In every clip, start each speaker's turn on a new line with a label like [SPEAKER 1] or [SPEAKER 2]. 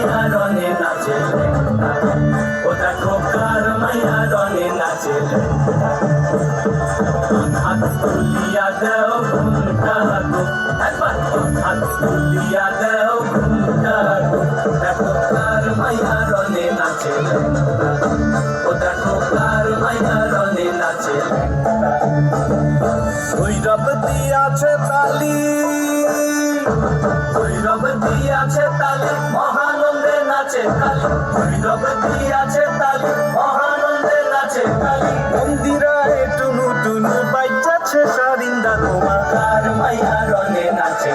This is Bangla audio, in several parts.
[SPEAKER 1] মাইয়া রনে নাচে ও দেখো কার মাইয়া রনে নাচে হাত তুলিয়া দেও ঘুমটা গো একবার হাত তুলিয়া দেও ঘুমটা গো দেখো কার মাইয়া রনে নাচে ও দেখো কার মাইয়া রনে নাচে ভৈরব দিয়াছে তালি ভৈরব দিয়াছে তালি মহানন্দে নাচে তালি ভৈরব দিয়াছে তালি মহানন্দে নাচে তালি মন্দিরায় টুনু টুনু বাইজাছে সারিন্দা তোমার কার মাইয়া রনে নাচে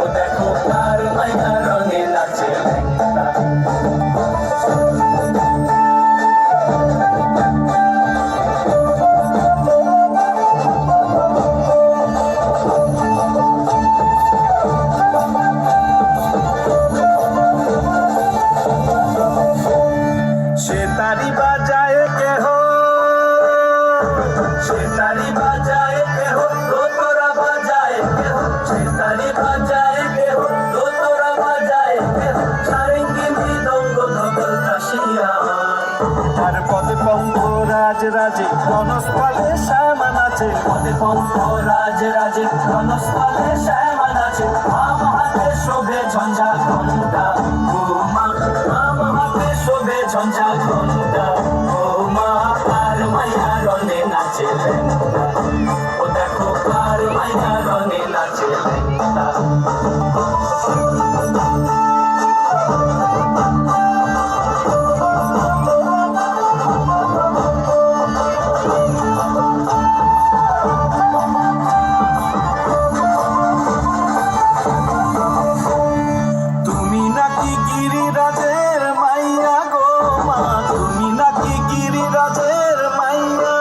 [SPEAKER 1] ও দেখো কার মাইয়া রনে নাচে तारी बाजाए के हो से तारी बाजाए के हो तो तोरा बाजाए के हो से तारी बाजाए के हो तो तोरा बाजाए के हो सारेंगी मृदंग धकल काशिया तार पदे पंख राज राजे धनस्थले श्यामा नाचे पदे पंख राज राजे धनस्थले श्यामा नाचे आम हाथे शोभे झंझा घंटा आम हाथे शोभे झंझा घंटा ও মা কার মাইয়া রনে নাচে ও দেখো কার মাইয়া রনে নাচে তুমি নাকি গিরিরাজের মাইয়া গো মা তুমি নাকি গিরিরাজের মাইয়া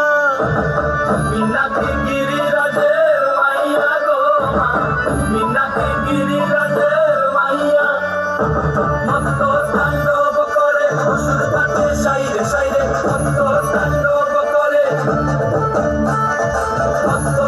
[SPEAKER 1] তুমি নাকি গিরিরাজের মাইয়া গো মা তুমি নাকি গিরিরাজের মাইয়া ভক্ত তাণ্ডব করে অসুর কাটে সাইরে সাইরে ভক্ত তাণ্ডব করে ভক্ত